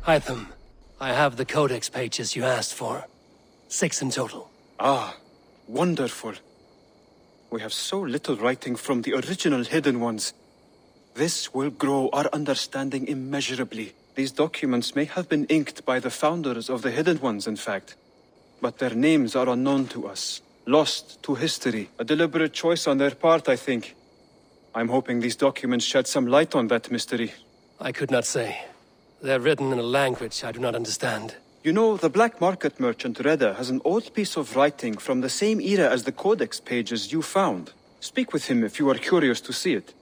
Hytham, I have the codex pages you asked for. 6 in total. Ah, wonderful. We have so little writing from the original Hidden Ones. This will grow our understanding immeasurably. These documents may have been inked by the founders of the Hidden Ones, in fact. But their names are unknown to us. Lost to history. A deliberate choice on their part, I think. I'm hoping these documents shed some light on that mystery. I could not say. They're written in a language I do not understand. You know, the black market merchant Reda has an old piece of writing from the same era as the codex pages you found. Speak with him if you are curious to see it.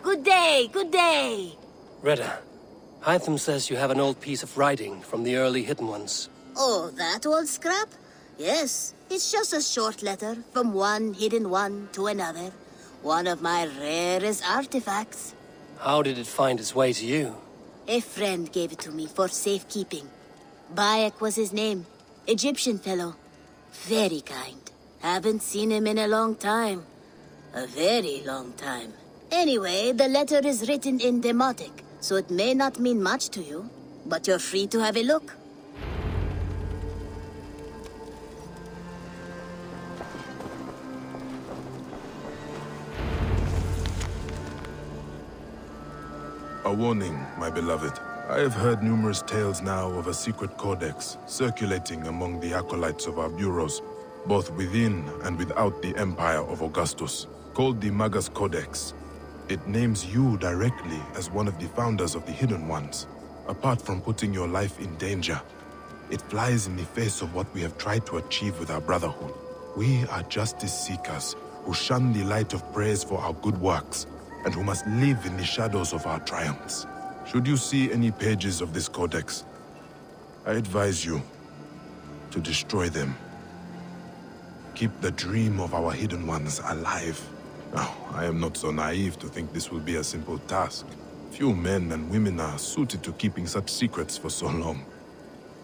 Good day, good day. Reda, Hytham says you have an old piece of writing from the early Hidden Ones. Oh, that old scrap? Yes, it's just a short letter from one Hidden One to another. One of my rarest artifacts. How did it find its way to you? A friend gave it to me for safekeeping. Bayek was his name. Egyptian fellow. Very kind. Haven't seen him in a long time. A very long time. Anyway, the letter is written in Demotic, so it may not mean much to you. But you're free to have a look. A warning, my beloved. I have heard numerous tales now of a secret codex circulating among the acolytes of our bureaus, both within and without the Empire of Augustus, called the Magus Codex. It names you directly as one of the founders of the Hidden Ones. Apart from putting your life in danger, it flies in the face of what we have tried to achieve with our brotherhood. We are justice seekers who shun the light of praise for our good works, and who must live in the shadows of our triumphs. Should you see any pages of this codex, I advise you to destroy them. Keep the dream of our Hidden Ones alive. Now, I am not so naive to think this will be a simple task. Few men and women are suited to keeping such secrets for so long.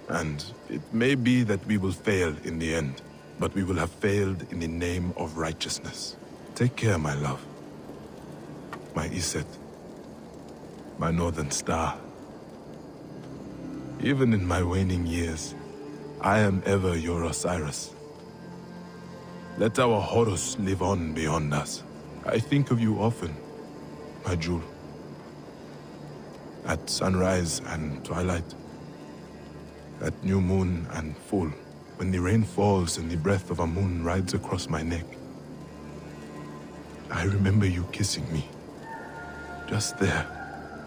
And it may be that we will fail in the end, but we will have failed in the name of righteousness. Take care, my love. My Iset, my northern star. Even in my waning years, I am ever your Osiris. Let our Horus live on beyond us. I think of you often, my jewel. At sunrise and twilight, at new moon and full, when the rain falls and the breath of a moon rides across my neck. I remember you kissing me. Just there,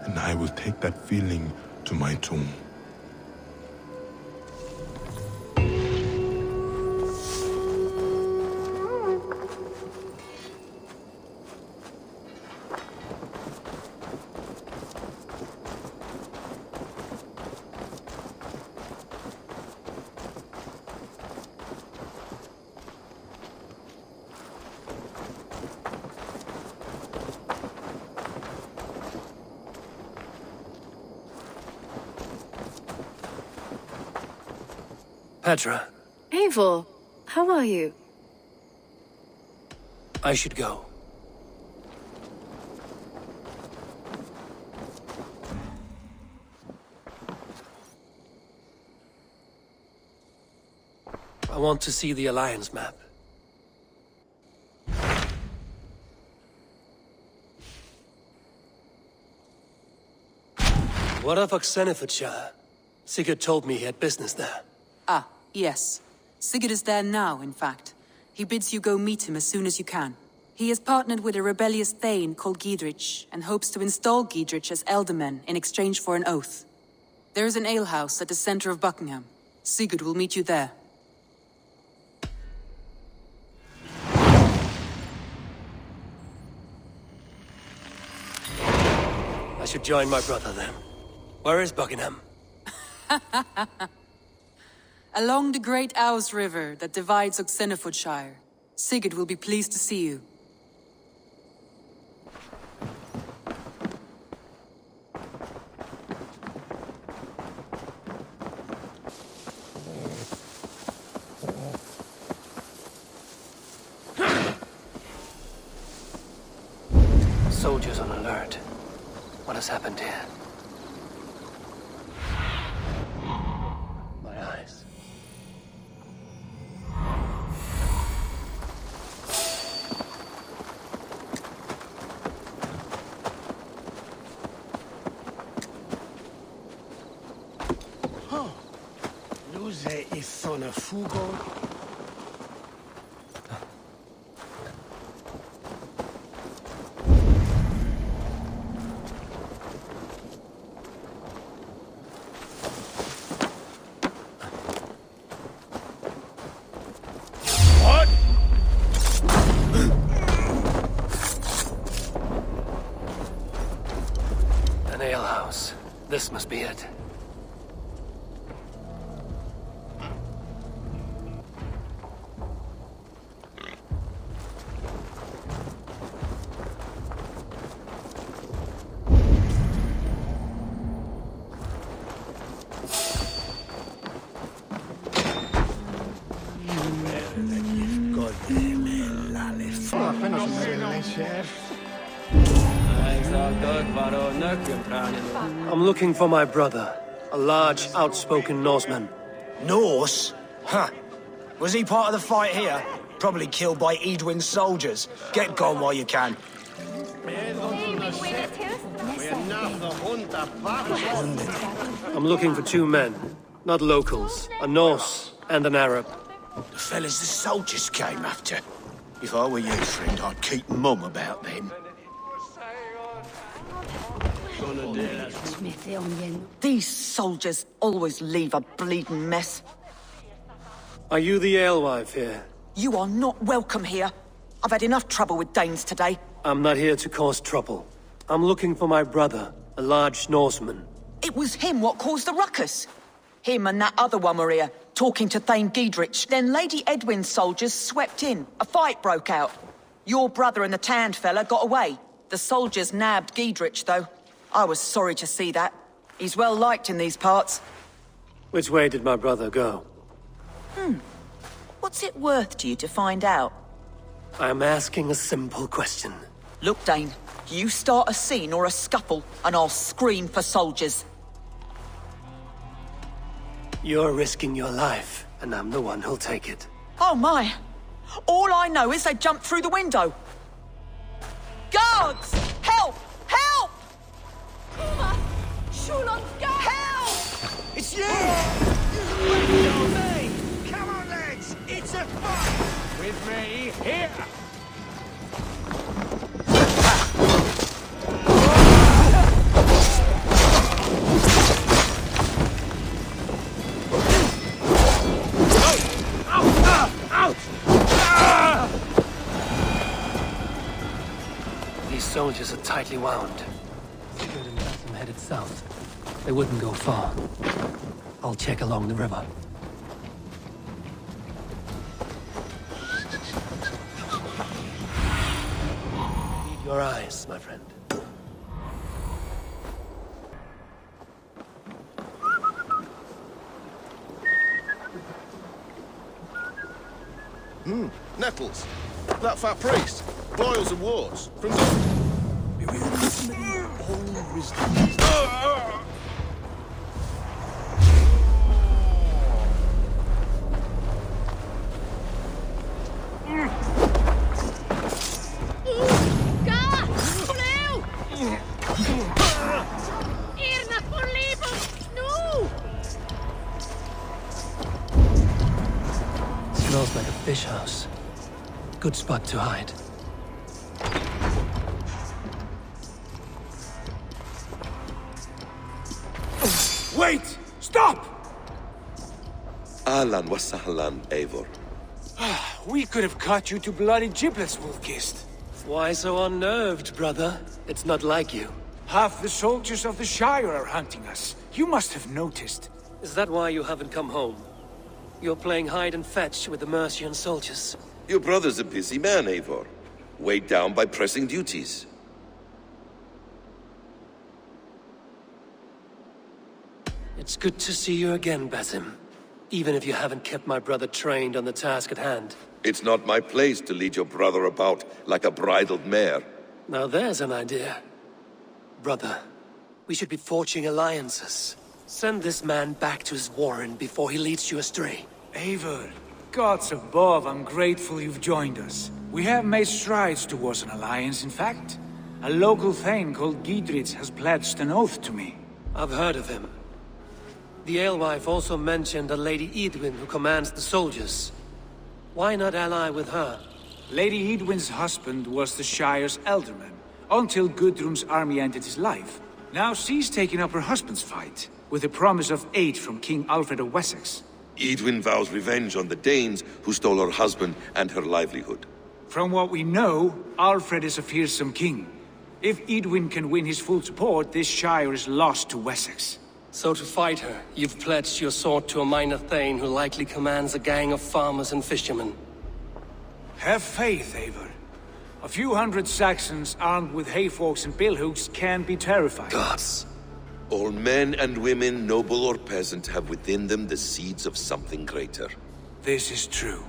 and I will take that feeling to my tomb. Petra, Eivor, how are you? I should go. I want to see the Alliance map. What of Oxenifordshire? Sigurd told me he had business there. Ah, yes. Sigurd is there now, in fact. He bids you go meet him as soon as you can. He has partnered with a rebellious Thane called Giedrich, and hopes to install Giedrich as Elderman in exchange for an oath. There is an alehouse at the center of Buckingham. Sigurd will meet you there. I should join my brother then. Where is Buckingham? Along the great Ouse River that divides Oxenifordshire. Sigurd will be pleased to see you. soldiers on alert. What has happened here? My eyes. Luze ithona fugo. An alehouse. This must be it. I'm looking for my brother, a large, outspoken Norseman. Norse? Huh. Was he part of the fight here? Probably killed by Edwin's soldiers. Get gone while you can. I'm looking for two men, not locals, a Norse and an Arab. The fellas the soldiers came after. If I were you, friend, I'd keep mum about them. These soldiers always leave a bleeding mess. Are you the alewife here? You are not welcome here. I've had enough trouble with Danes today. I'm not here to cause trouble. I'm looking for my brother, a large Norseman. It was him what caused the ruckus. Him and that other one were here, talking to Thane Giedrich. Then Lady Edwin's soldiers swept in. A fight broke out. Your brother and the tanned fella got away. The soldiers nabbed Giedrich, though. I was sorry to see that. He's well liked in these parts. Which way did my brother go? What's it worth to you to find out? I'm asking a simple question. Look, Dane, you start a scene or a scuffle, and I'll scream for soldiers. You're risking your life, and I'm the one who'll take it. Oh my! All I know is they jumped through the window. Guards! Help! Help! Help! It's you! Come on, lads! It's a fight! With me, here! These soldiers are tightly wound. Sigurd and Basim headed south. They wouldn't go far. I'll check along the river. Need your eyes, my friend. Nettles. That fat priest. Boils and wars. From the... Smells like a fish house. Good spot to hide. Wait! Stop! Ahlan wa sahlan, Eivor. We could have cut you to bloody giblets, Wolfkist. Why so unnerved, brother? It's not like you. Half the soldiers of the Shire are hunting us. You must have noticed. Is that why you haven't come home? You're playing hide and fetch with the Mercian soldiers. Your brother's a busy man, Eivor. Weighed down by pressing duties. It's good to see you again, Basim. Even if you haven't kept my brother trained on the task at hand. It's not my place to lead your brother about like a bridled mare. Now there's an idea. Brother, we should be forging alliances. Send this man back to his warren before he leads you astray. Eivor, gods above, I'm grateful you've joined us. We have made strides towards an alliance, in fact. A local thane called Giedrich has pledged an oath to me. I've heard of him. The alewife also mentioned a Lady Eidwin who commands the soldiers. Why not ally with her? Lady Eidwin's husband was the Shire's alderman, until Gudrun's army ended his life. Now she's taking up her husband's fight, with the promise of aid from King Alfred of Wessex. Eidwin vows revenge on the Danes who stole her husband and her livelihood. From what we know, Alfred is a fearsome king. If Eidwin can win his full support, this Shire is lost to Wessex. So to fight her, you've pledged your sword to a minor thane who likely commands a gang of farmers and fishermen. Have faith, Eivor. A few hundred Saxons armed with hayforks and billhooks can be terrifying. Gods. All men and women, noble or peasant, have within them the seeds of something greater. This is true.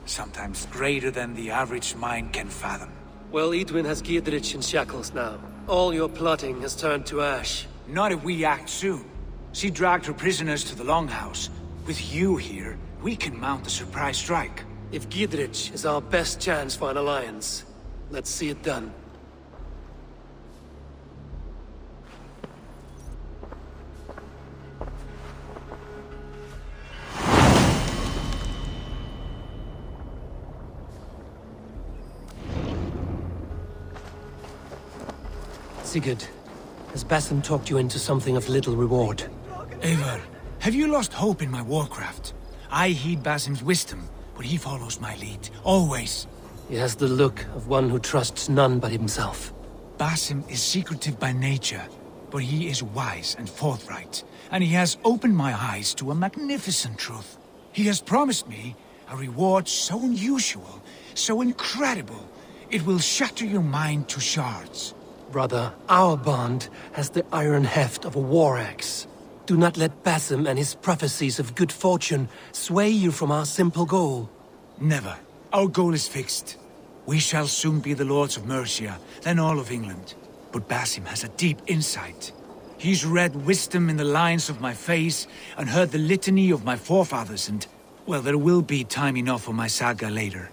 Sometimes greater than the average mind can fathom. Well, Eidwin has Giedrich in shackles now. All your plotting has turned to ash. Not if we act soon. She dragged her prisoners to the Longhouse. With you here, we can mount a surprise strike. If Giedrich is our best chance for an alliance, let's see it done. Sigurd, has Basim talked you into something of little reward? Eivor, have you lost hope in my warcraft? I heed Basim's wisdom, but he follows my lead, always. He has the look of one who trusts none but himself. Basim is secretive by nature, but he is wise and forthright, and he has opened my eyes to a magnificent truth. He has promised me a reward so unusual, so incredible, it will shatter your mind to shards. Brother, our bond has the iron heft of a war axe. Do not let Basim and his prophecies of good fortune sway you from our simple goal. Never. Our goal is fixed. We shall soon be the lords of Mercia, then all of England. But Basim has a deep insight. He's read wisdom in the lines of my face and heard the litany of my forefathers, and, well, there will be time enough for my saga later.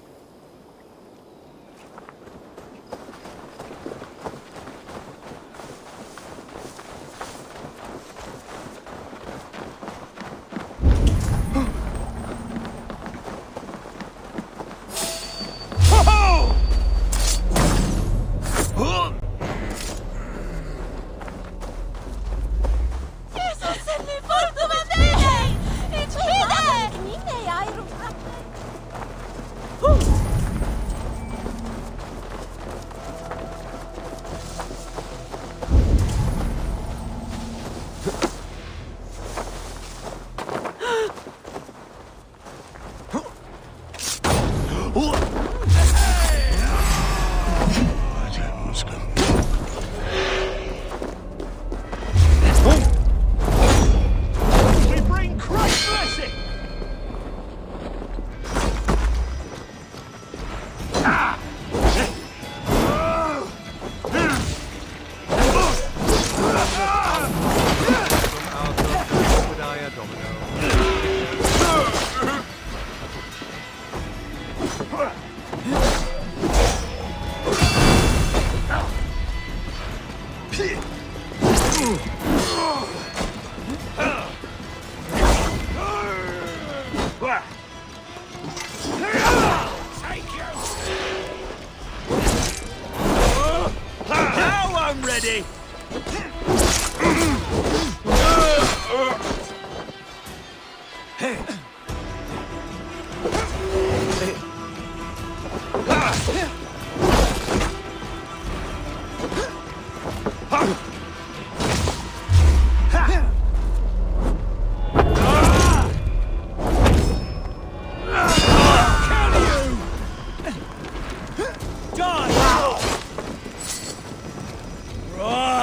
Die!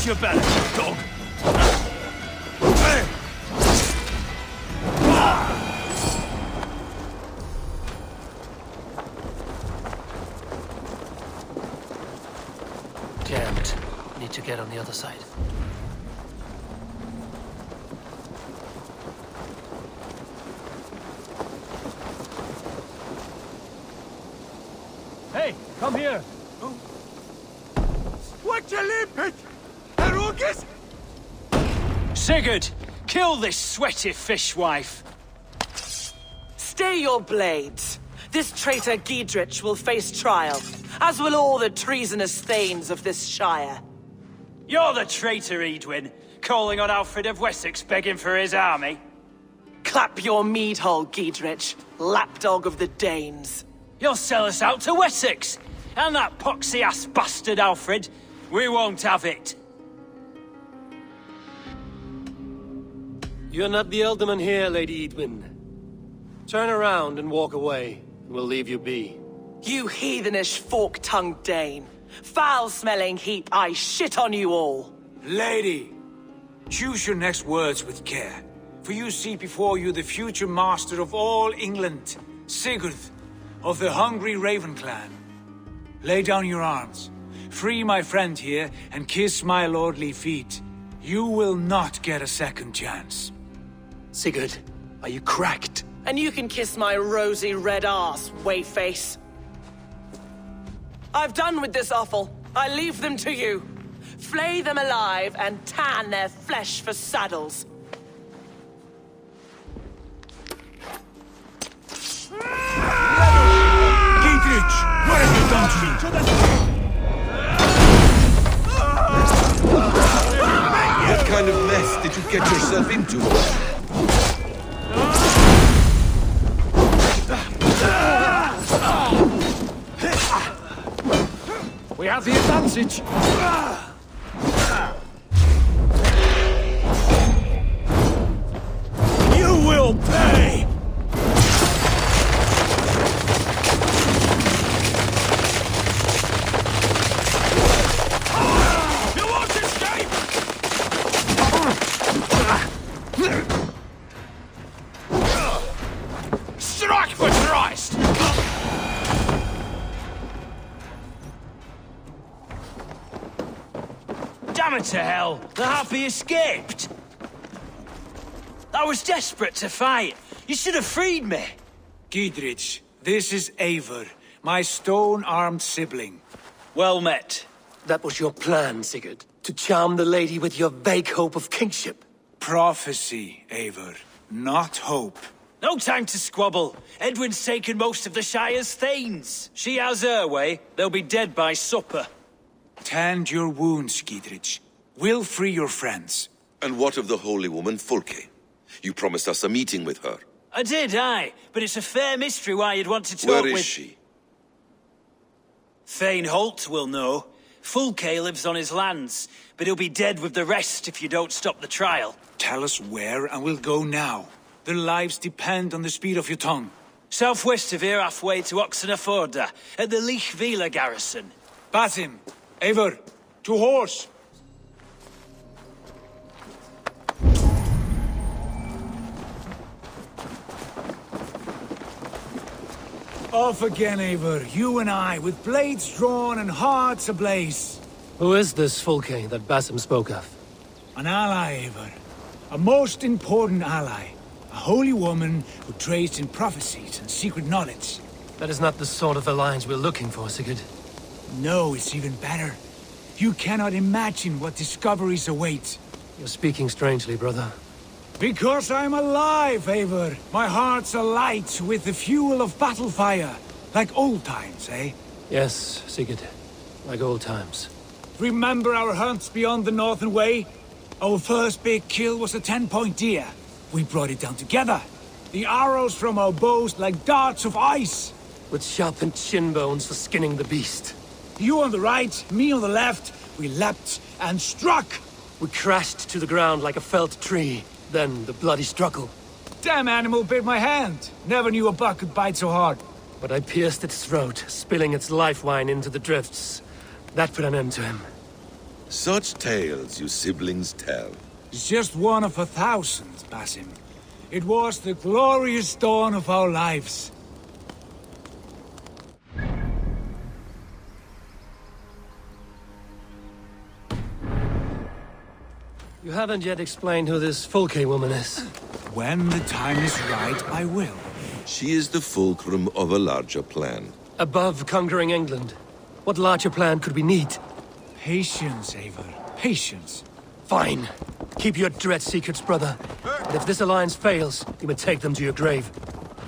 your better, dog. Damn it. Need to get on the other side. Hey, come here. What you limpet? Arugis? Sigurd, kill this sweaty fishwife. Stay your blades. This traitor Giedrich will face trial, as will all the treasonous thanes of this shire. You're the traitor, Edwin, calling on Alfred of Wessex begging for his army. Clap your mead hole, Giedrich, lapdog of the Danes. You'll sell us out to Wessex, and that poxy-ass bastard Alfred. We won't have it. You're not the Elderman here, Lady Edwin. Turn around and walk away, and we'll leave you be. You heathenish fork-tongued Dane. Foul-smelling heap, I shit on you all. Lady, choose your next words with care, for you see before you the future master of all England, Sigurd, of the hungry Raven clan. Lay down your arms, free my friend here, and kiss my lordly feet. You will not get a second chance. Sigurd, are you cracked? And you can kiss my rosy red ass, wayface. I've done with this offal. I leave them to you. Flay them alive and tan their flesh for saddles. Giedrich, what have you done to me? What kind of mess did you get yourself into? We have the advantage. You will pay! You won't escape! Strike for Christ! Damn it to hell! The Happy escaped! I was desperate to fight. You should have freed me. Giedrich, this is Eivor, my stone-armed sibling. Well met. That was your plan, Sigurd. To charm the lady with your vague hope of kingship. Prophecy, Eivor, not hope. No time to squabble. Edwin's taken most of the Shire's thanes. She has her way. They'll be dead by supper. Tend your wounds, Giedrich. We'll free your friends. And what of the holy woman Fulke? You promised us a meeting with her. I did, aye. But it's a fair mystery why you'd want to talk Where with... is she? Thane Holt will know. Fulke lives on his lands, but he'll be dead with the rest if you don't stop the trial. Tell us where, and we'll go now. Their lives depend on the speed of your tongue. Southwest of here, halfway to Oxenaforda, at the Lichvila garrison. Basim, Eivor, to horse! Off again, Eivor. You and I, with blades drawn and hearts ablaze. Who is this Fulke that Basim spoke of? An ally, Eivor. A most important ally. A holy woman who trades in prophecies and secret knowledge. That is not the sort of alliance we're looking for, Sigurd. No, it's even better. You cannot imagine what discoveries await. You're speaking strangely, brother. Because I'm alive, Eivor. My heart's alight with the fuel of battle fire. Like old times, eh? Yes, Sigurd. Like old times. Remember our hunts beyond the Northern Way? Our first big kill was a 10-point deer. We brought it down together. The arrows from our bows like darts of ice. With sharpened shin bones for skinning the beast. You on the right, me on the left. We leapt and struck. We crashed to the ground like a felled tree. Then the bloody struggle. Damn animal bit my hand. Never knew a buck could bite so hard. But I pierced its throat, spilling its life wine into the drifts. That put an end to him. Such tales you siblings tell. It's just one of 1,000, Basim. It was the glorious dawn of our lives. You haven't yet explained who this Fulke woman is. When the time is right, I will. She is the fulcrum of a larger plan. Above conquering England, what larger plan could we need? Patience, Eivor. Patience. Fine. Keep your dread secrets, brother. But if this alliance fails, you may take them to your grave.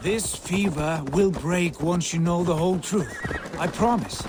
This fever will break once you know the whole truth. I promise.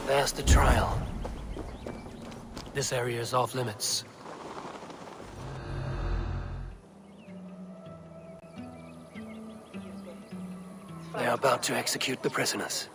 There's the trial. This area is off limits. They are about to execute the prisoners.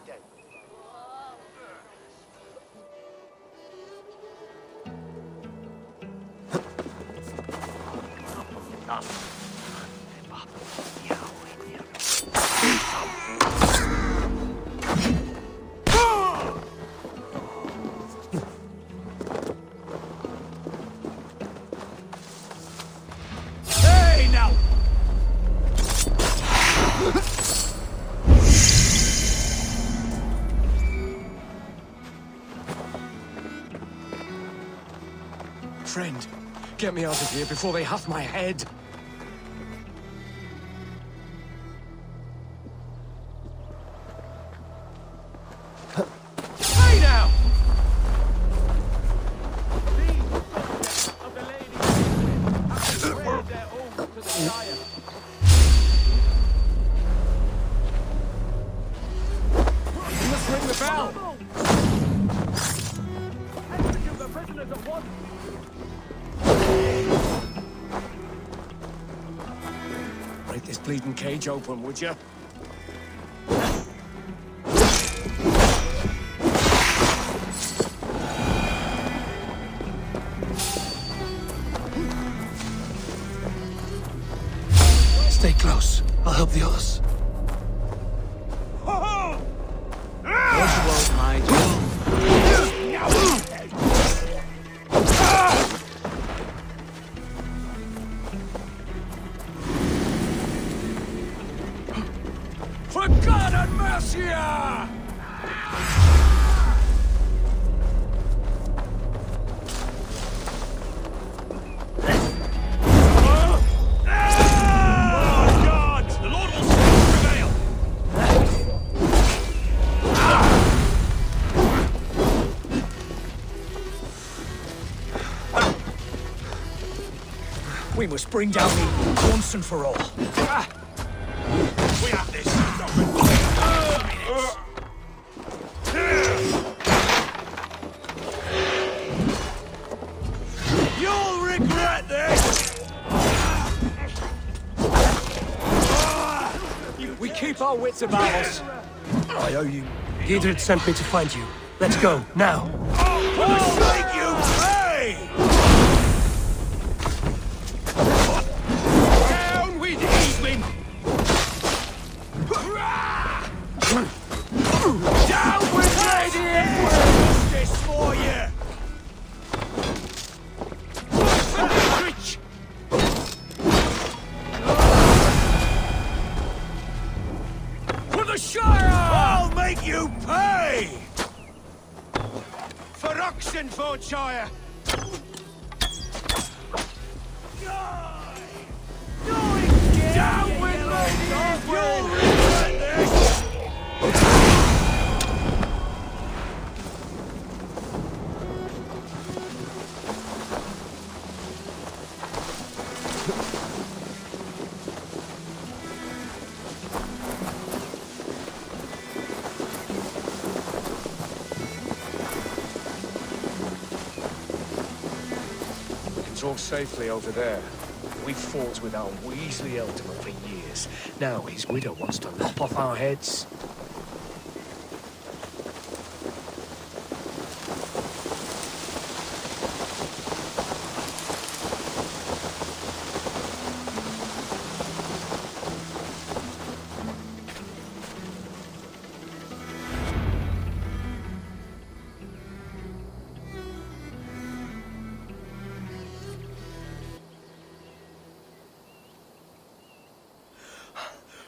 Friend, get me out of here before they huff my head. Hey now! You must ring the bell! Execute the prisoners at once! Break this bleeding cage open, would you? Stay close. I'll help the others. Won't hide. For God and Mercia! We must bring down Eivor once and for all. We have this. You'll regret this! We keep our wits about us. I owe you. Giedrich sent me to find you. Let's go, now. For the sake you pay! Down with Eastman! Down with Lady Eivor! This for you! For the Shire! I'll make you pay! For Oxenfordshire! Down with Lady Eivor! You'll regret this! Talk safely over there. We've fought with our Weasley Elderman for years. Now his widow wants to lop off our heads.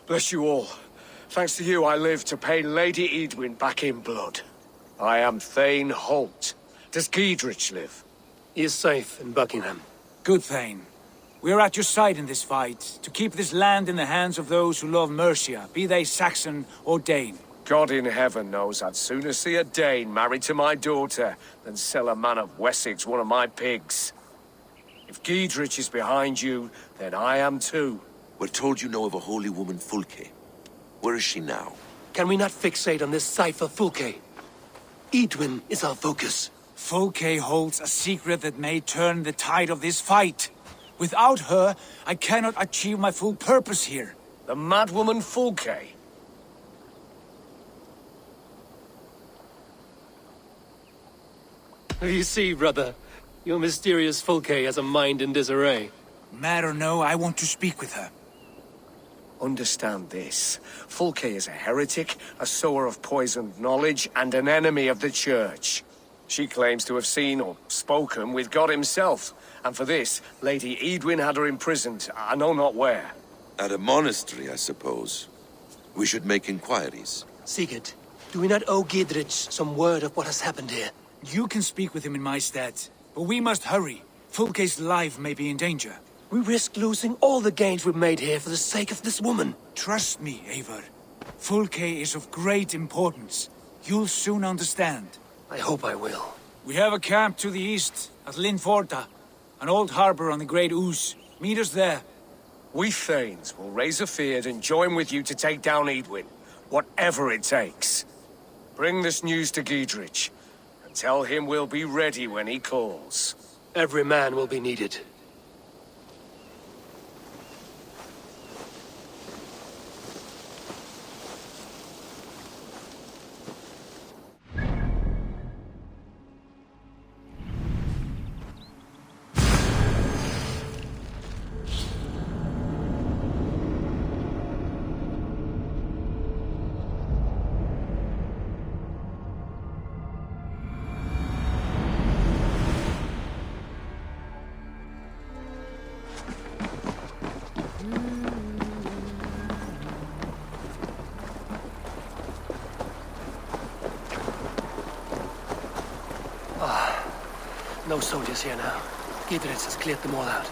Bless you all. Thanks to you, I live to pay Lady Edwin back in blood. I am Thane Holt. Does Giedrich live? He is safe in Buckingham. Good Thane. We are at your side in this fight, to keep this land in the hands of those who love Mercia, be they Saxon or Dane. God in heaven knows I'd sooner see a Dane married to my daughter than sell a man of Wessex one of my pigs. If Giedrich is behind you, then I am too. We're told you know of a holy woman, Fulke. Where is she now? Can we not fixate on this cipher, Fulke? Edwin is our focus. Fulke holds a secret that may turn the tide of this fight. Without her, I cannot achieve my full purpose here. The madwoman Fulke? You see, brother, your mysterious Fulke has a mind in disarray. Mad or no, I want to speak with her. Understand this. Fulke is a heretic, a sower of poisoned knowledge, and an enemy of the Church. She claims to have seen or spoken with God himself, and for this, Lady Edwin had her imprisoned, I know not where. At a monastery, I suppose. We should make inquiries. Sigurd, do we not owe Giedrich some word of what has happened here? You can speak with him in my stead, but we must hurry. Fulke's life may be in danger. We risk losing all the gains we've made here for the sake of this woman. Trust me, Eivor. Fulke is of great importance. You'll soon understand. I hope I will. We have a camp to the east, at Linforta, an old harbor on the Great Ouse. Meet us there. We Thanes will raise a feard and join with you to take down Edwin, whatever it takes. Bring this news to Giedrich, and tell him we'll be ready when he calls. Every man will be needed. No soldiers here now. Giedrich has cleared them all out.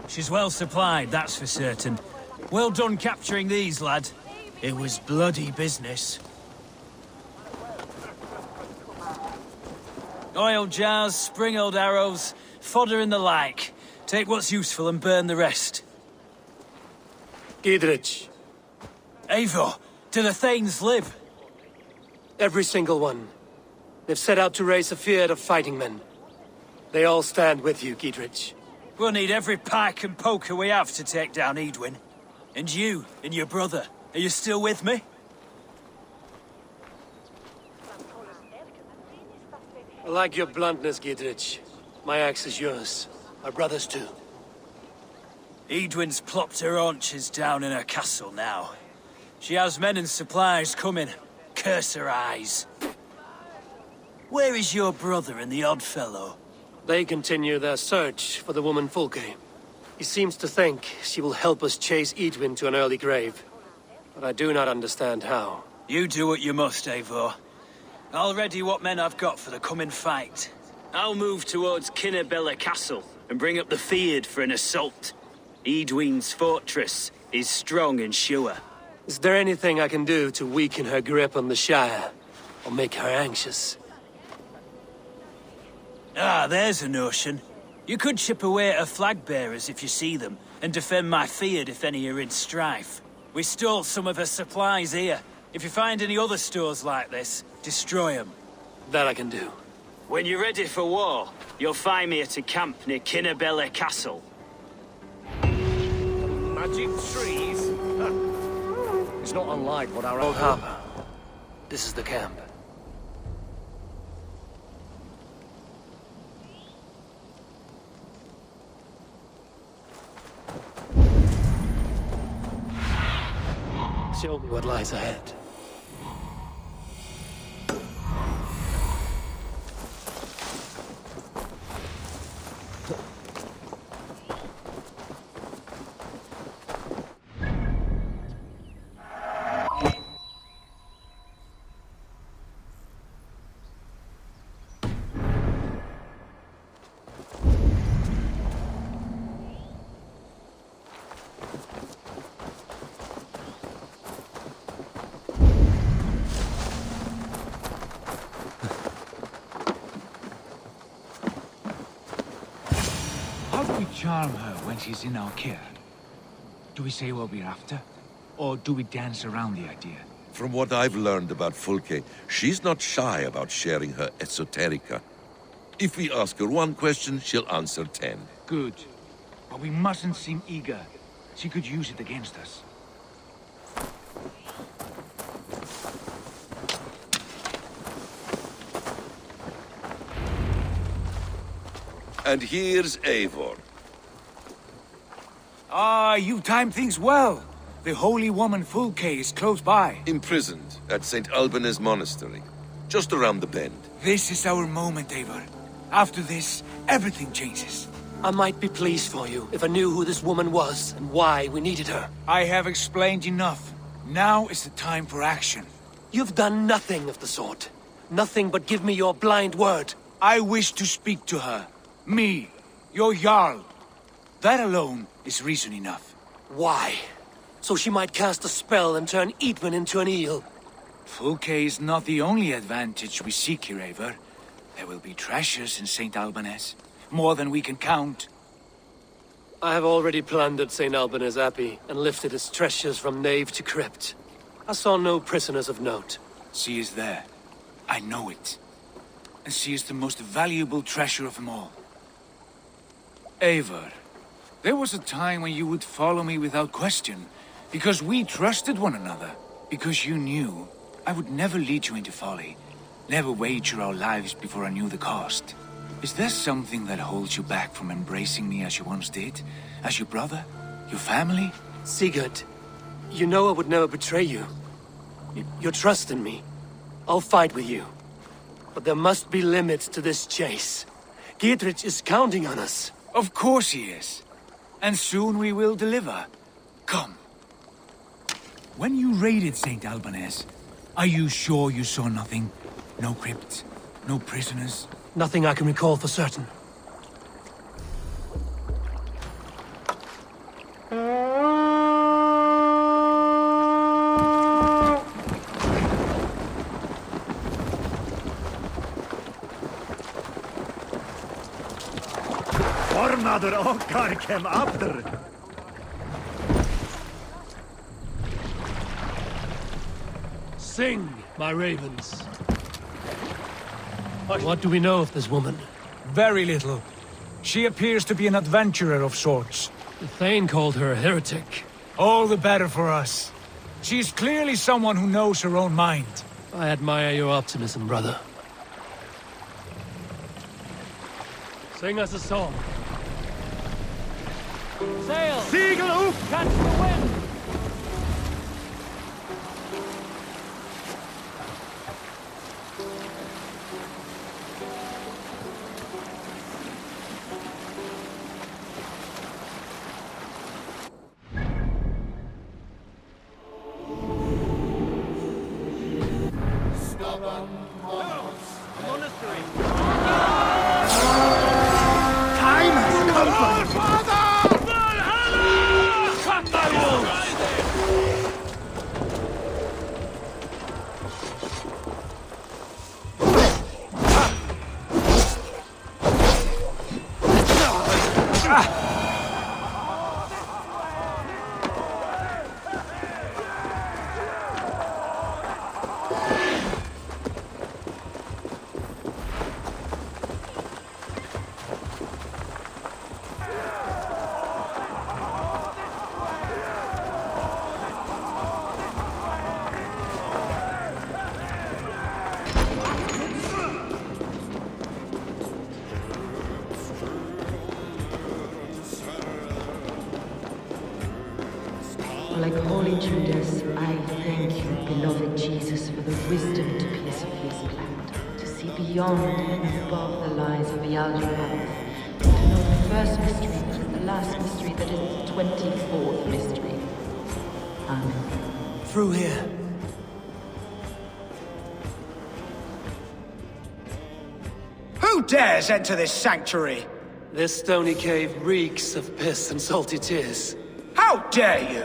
She's well supplied, that's for certain. Well done capturing these, lad. It was bloody business. Oil jars, spring-oiled arrows, fodder and the like. Take what's useful and burn the rest. Giedrich. Eivor, do the Thanes live? Every single one. They've set out to raise a fear of fighting men. They all stand with you, Giedrich. We'll need every pike and poker we have to take down Edwin. And you, and your brother, are you still with me? I like your bluntness, Giedrich. My axe is yours. My brother's too. Edwin's plopped her haunches down in her castle now. She has men and supplies coming. Curse her eyes. Where is your brother and the odd fellow? They continue their search for the woman Fulke. He seems to think she will help us chase Edwin to an early grave. But I do not understand how. You do what you must, Eivor. I'll ready what men I've got for the coming fight. I'll move towards Kinnabella Castle and bring up the feared for an assault. Edwin's fortress is strong and sure. Is there anything I can do to weaken her grip on the Shire? Or make her anxious? Ah, there's a notion. You could chip away at her flag-bearers if you see them, and defend my field if any are in strife. We stole some of her supplies here. If you find any other stores like this, destroy them. That I can do. When you're ready for war, you'll find me at a camp near Kinnabella Castle. Magic trees? It's not unlike what our Old Harbor. This is the camp. Show me what lies ahead. How do we charm her when she's in our care? Do we say what we're after? Or do we dance around the idea? From what I've learned about Fulke, she's not shy about sharing her esoterica. If we ask her one question, she'll answer 10. Good. But we mustn't seem eager. She could use it against us. And here's Eivor. Ah, you timed things well. The holy woman Fulke is close by. Imprisoned at St. Alban's Monastery, just around the bend. This is our moment, Eivor. After this, everything changes. I might be pleased for you if I knew who this woman was and why we needed her. I have explained enough. Now is the time for action. You've done nothing of the sort. Nothing but give me your blind word. I wish to speak to her. Me, your Jarl. That alone is reason enough. Why? So she might cast a spell and turn Eatman into an eel. Fulke is not the only advantage we seek here, Eivor. There will be treasures in St. Alban's. More than we can count. I have already plundered St. Alban's Abbey and lifted its treasures from nave to crypt. I saw no prisoners of note. She is there. I know it. And she is the most valuable treasure of them all. Eivor, there was a time when you would follow me without question, because we trusted one another, because you knew I would never lead you into folly, never wager our lives before I knew the cost. Is there something that holds you back from embracing me as you once did? As your brother? Your family? Sigurd, you know I would never betray you. Your trust in me. I'll fight with you. But there must be limits to this chase. Giedrich is counting on us. Of course he is. And soon we will deliver. Come. When you raided St. Alban's, are you sure you saw nothing? No crypts? No prisoners? Nothing I can recall for certain. Fornader okkar kem after. Sing, my ravens. What do we know of this woman? Very little. She appears to be an adventurer of sorts. The Thane called her a heretic. All the better for us. She is clearly someone who knows her own mind. I admire your optimism, brother. Sing us a song. Sail! Segel up! Catch the wind! Time has come for Valhalla! Like Holy Judas, I thank you, beloved Jesus, for the wisdom to pierce a fierce cloud, to see beyond and above the lies of Beelzebub, to know the first mystery that is the last mystery that is the 24th mystery. Amen. Through here. Who dares enter this sanctuary? This stony cave reeks of piss and salty tears. How dare you?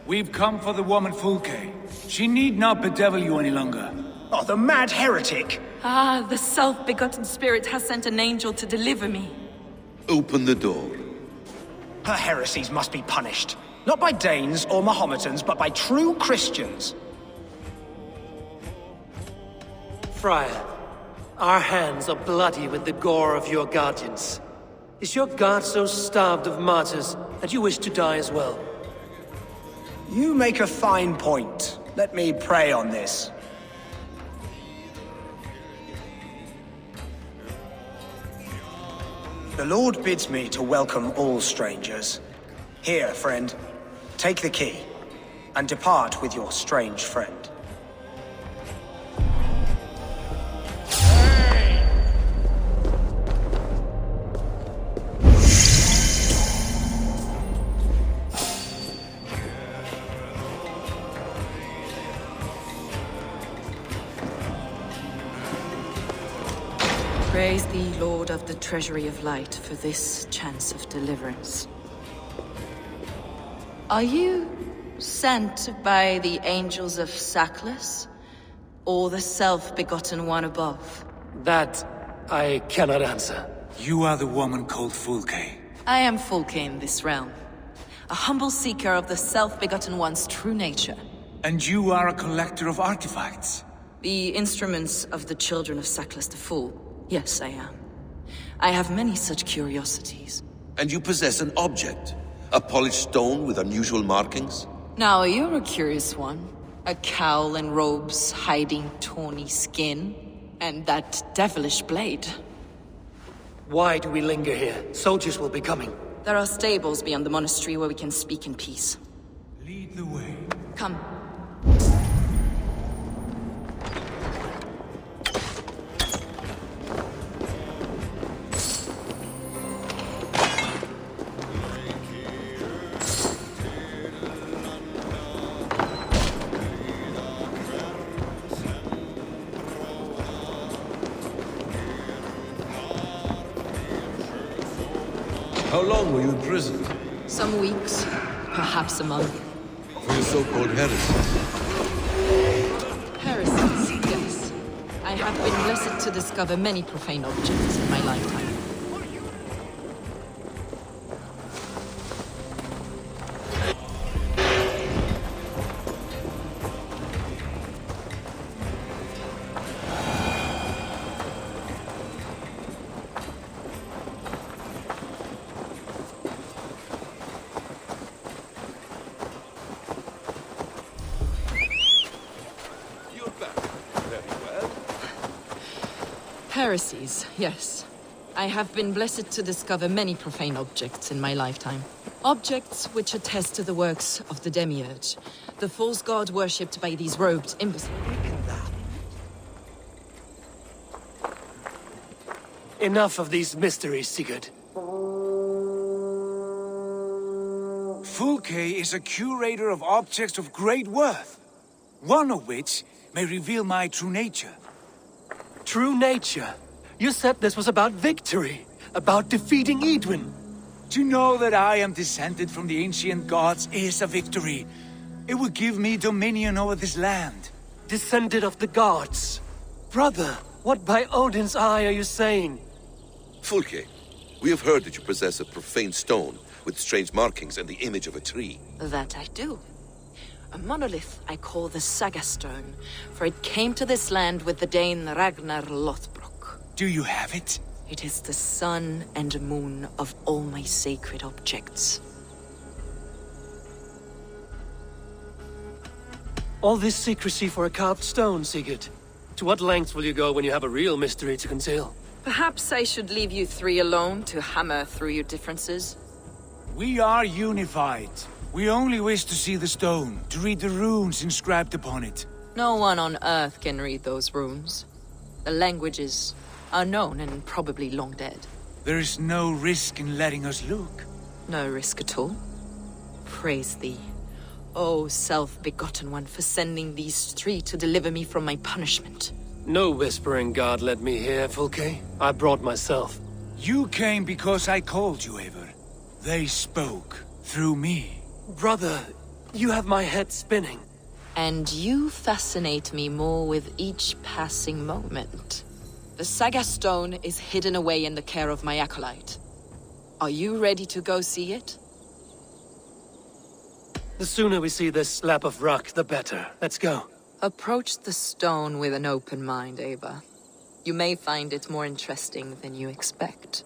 We've come for the woman Fulke. She need not bedevil you any longer. Oh, the mad heretic! Ah, the self-begotten spirit has sent an angel to deliver me. Open the door. Her heresies must be punished. Not by Danes or Mahometans, but by true Christians. Friar, our hands are bloody with the gore of your guardians. Is your god so starved of martyrs that you wish to die as well? You make a fine point. Let me pray on this. The Lord bids me to welcome all strangers. Here, friend, take the key, and depart with your strange friend. Praise thee, Lord of the Treasury of Light, for this chance of deliverance. Are you sent by the angels of Saklas, or the self-begotten one above? That I cannot answer. You are the woman called Fulke. I am Fulke in this realm, a humble seeker of the self-begotten one's true nature. And you are a collector of artifacts? The instruments of the children of Saklas the Fool. Yes, I am. I have many such curiosities. And you possess an object? A polished stone with unusual markings? Now, you're a curious one. A cowl and robes hiding tawny skin. And that devilish blade. Why do we linger here? Soldiers will be coming. There are stables beyond the monastery where we can speak in peace. Lead the way. Come. How long were you in prison? Some weeks, perhaps a month. For your so-called heresies? Heresies, yes. I have been blessed to discover many profane objects in my lifetime. Heresies, yes. I have been blessed to discover many profane objects in my lifetime. Objects which attest to the works of the Demiurge, the false god worshipped by these robed imbeciles. Enough of these mysteries, Sigurd. Fulke is a curator of objects of great worth, one of which may reveal my true nature. True nature? You said this was about victory, about defeating Eidwin. To know that I am descended from the ancient gods is a victory. It will give me dominion over this land. Descended of the gods? Brother, what by Odin's eye are you saying? Fulke, we have heard that you possess a profane stone with strange markings and the image of a tree. That I do. A monolith I call the Saga Stone, for it came to this land with the Dane Ragnar Lothbrok. Do you have it? It is the sun and moon of all my sacred objects. All this secrecy for a carved stone, Sigurd. To what lengths will you go when you have a real mystery to conceal? Perhaps I should leave you three alone to hammer through your differences. We are unified. We only wish to see the stone, to read the runes inscribed upon it. No one on Earth can read those runes. The language is unknown and probably long dead. There is no risk in letting us look. No risk at all. Praise thee, O self-begotten one, for sending these three to deliver me from my punishment. No whispering God led me here, Fulke. I brought myself. You came because I called you, Eivor. They spoke through me. Brother, you have my head spinning. And you fascinate me more with each passing moment. The saga stone is hidden away in the care of my acolyte. Are you ready to go see it? The sooner we see this slab of rock, the better. Let's go. Approach the stone with an open mind, Eivor. You may find it more interesting than you expect.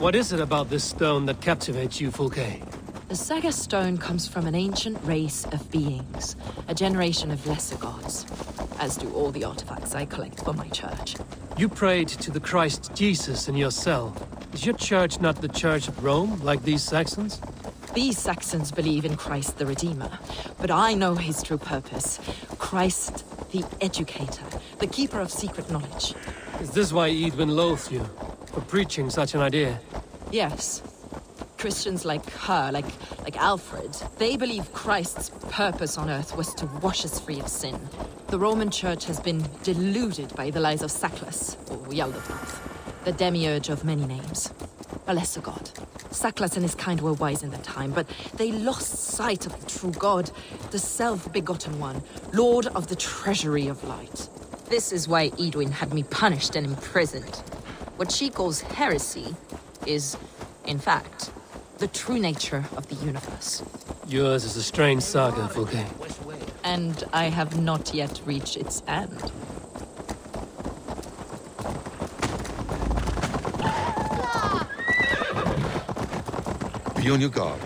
What is it about this stone that captivates you, Fulke? The saga stone comes from an ancient race of beings, a generation of lesser gods, as do all the artifacts I collect for my church. You prayed to the Christ Jesus in your cell. Is your church not the Church of Rome, like these Saxons? These Saxons believe in Christ the Redeemer, but I know his true purpose. Christ the Educator, the keeper of secret knowledge. Is this why Edwin loathes you? For preaching such an idea? Yes. Christians like her, like Alfred, they believe Christ's purpose on earth was to wash us free of sin. The Roman Church has been deluded by the lies of Saklas, or Yaldabaoth, the demiurge of many names. A lesser god. Saklas and his kind were wise in their time, but they lost sight of the true god, the self-begotten one, lord of the treasury of light. This is why Edwin had me punished and imprisoned. What she calls heresy is, in fact, the true nature of the universe. Yours is a strange saga, Fulke. And I have not yet reached its end. Be on your guard.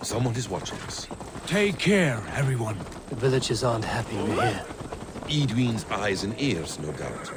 Someone is watching us. Take care, everyone. The villagers aren't happy we're here. Edwin's eyes and ears, no doubt.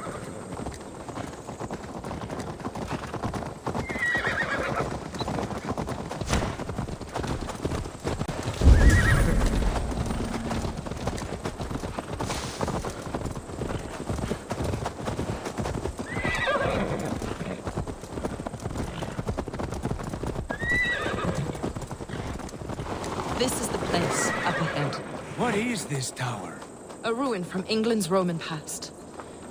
This is the place, up ahead. What is this tower? A ruin from England's Roman past.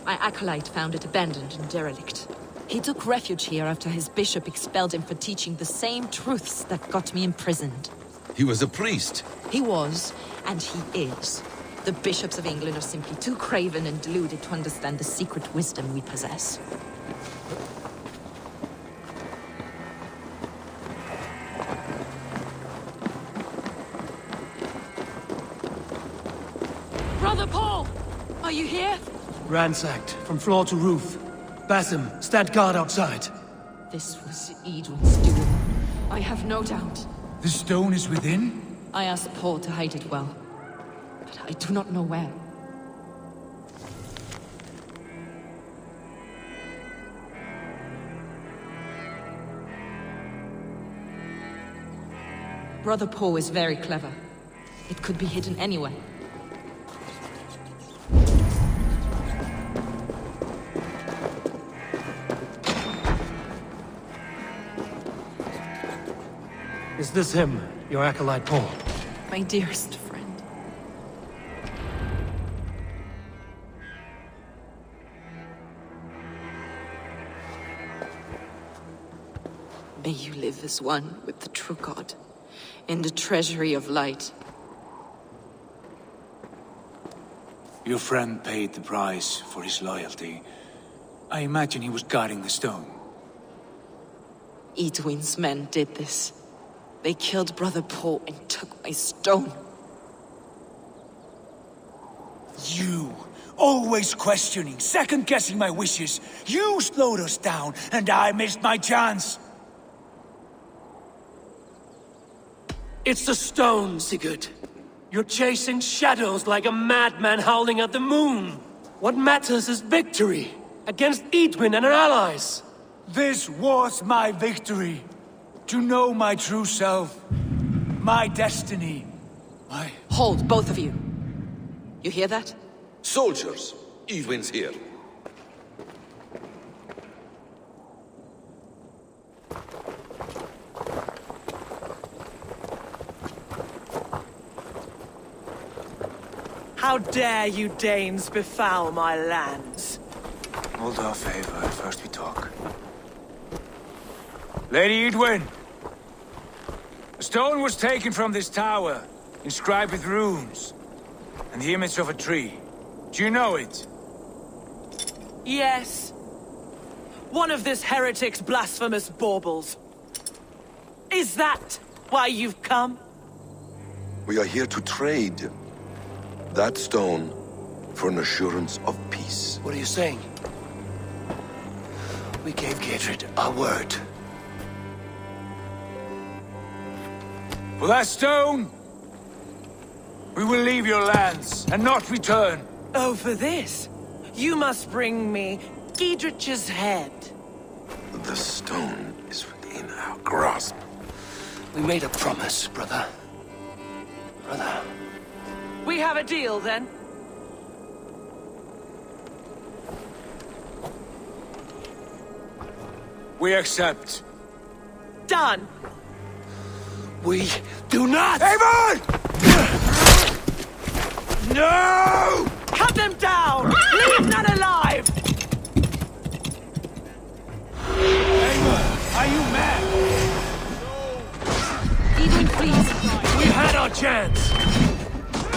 My acolyte found it abandoned and derelict. He took refuge here after his bishop expelled him for teaching the same truths that got me imprisoned. He was a priest. He was, and he is. The bishops of England are simply too craven and deluded to understand the secret wisdom we possess. Brother Paul! Are you here? Ransacked, from floor to roof. Basim, stand guard outside. This was Edwin's doing. I have no doubt. The stone is within? I asked Paul to hide it well, but I do not know where. Brother Paul is very clever. It could be hidden anywhere. Is this him, your acolyte Paul? My dearest friend. May you live as one with the true God, in the treasury of light. Your friend paid the price for his loyalty. I imagine he was guarding the stone. Edwin's men did this. They killed Brother Paul and took my stone. You Always questioning, second-guessing my wishes. You slowed us down, and I missed my chance. It's the stone, Sigurd. You're chasing shadows like a madman howling at the moon. What matters is victory against Eidwin and her allies. This was my victory. To know my true self. My destiny. Hold, both of you. You hear that? Soldiers, Eidwin's here. How dare you Danes befoul my lands? Hold off, Eivor. First we talk. Lady Eidwin! A stone was taken from this tower, inscribed with runes, and the image of a tree. Do you know it? Yes. One of this heretic's blasphemous baubles. Is that why you've come? We are here to trade that stone for an assurance of peace. What are you saying? We gave Gidrid our word. For that stone, we will leave your lands and not return. Oh, for this? You must bring me Giedrich's head. The stone is within our grasp. We made a promise, brother. Brother. We have a deal, then? We accept. Done. We do not! Eivor! No! Cut them down! Leave none alive! Eivor, are you mad? Eidwin, please. We had our chance!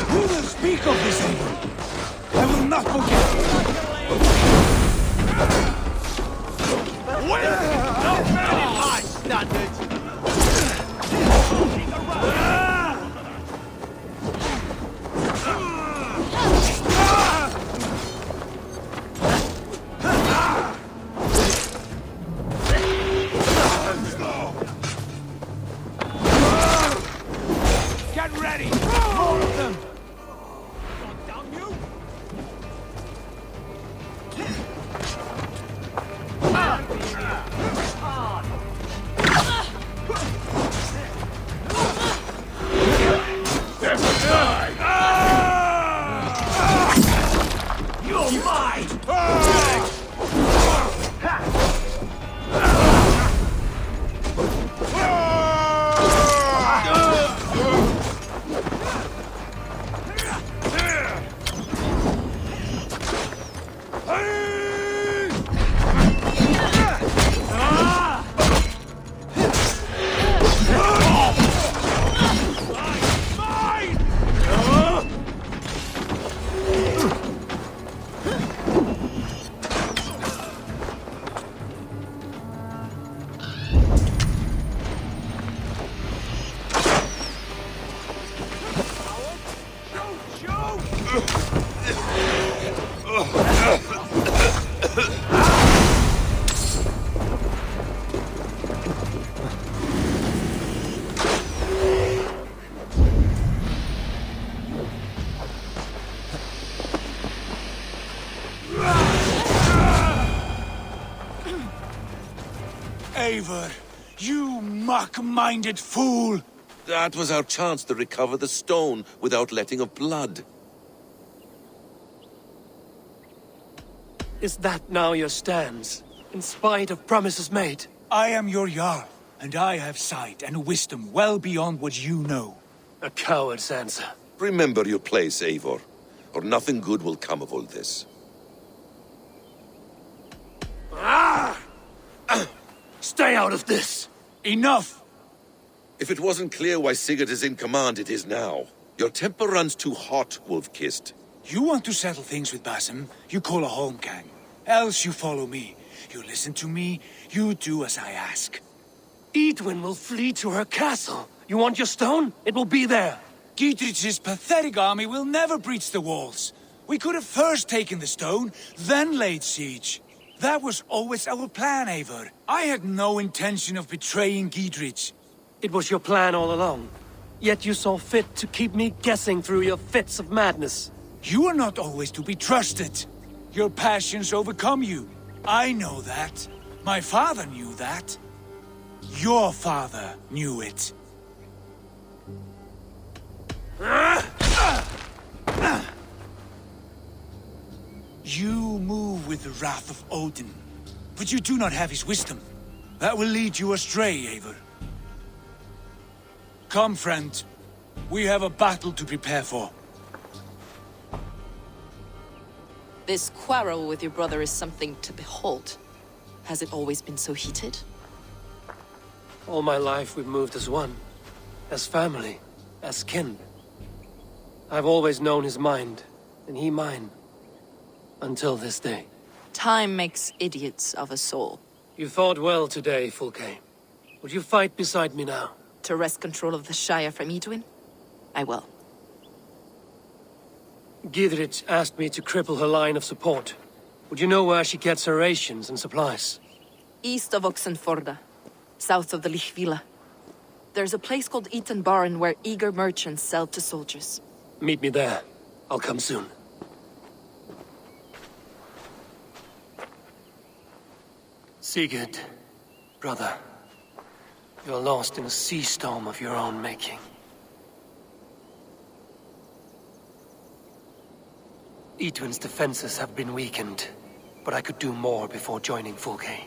Who will speak of this, Eivor? I will not forget. Not very high standards! Get ready! More of them! You're mine! Eivor, you mock-minded fool! That was our chance to recover the stone without letting of blood. Is that now your stance, in spite of promises made? I am your Jarl, and I have sight and wisdom well beyond what you know. A coward's answer. Remember your place, Eivor, or nothing good will come of all this. Stay out of this! Enough! If it wasn't clear why Sigurd is in command, it is now. Your temper runs too hot, Wolf-Kissed. You want to settle things with Basim, you call a holmgang. Else you follow me. You listen to me, you do as I ask. Eidwin will flee to her castle. You want your stone? It will be there. Giedrich's pathetic army will never breach the walls. We could have first taken the stone, then laid siege. That was always our plan, Eivor. I had no intention of betraying Giedrich. It was your plan all along. Yet you saw fit to keep me guessing through your fits of madness. You are not always to be trusted. Your passions overcome you. I know that. My father knew that. Your father knew it. You move with the wrath of Odin, but you do not have his wisdom. That will lead you astray, Eivor. Come, friend. We have a battle to prepare for. This quarrel with your brother is something to behold. Has it always been so heated? All my life we've moved as one. As family. As kin. I've always known his mind, and he mine. Until this day. Time makes idiots of us all. You fought well today, Fulke. Would you fight beside me now? To wrest control of the Shire from Edwin? I will. Giedrich asked me to cripple her line of support. Would you know where she gets her rations and supplies? East of Oxenforda, south of the Lichvila. There's a place called Eaton Barn where eager merchants sell to soldiers. Meet me there. I'll come soon. Sigurd, brother. You're lost in a sea storm of your own making. Edwin's defenses have been weakened, but I could do more before joining Fulke.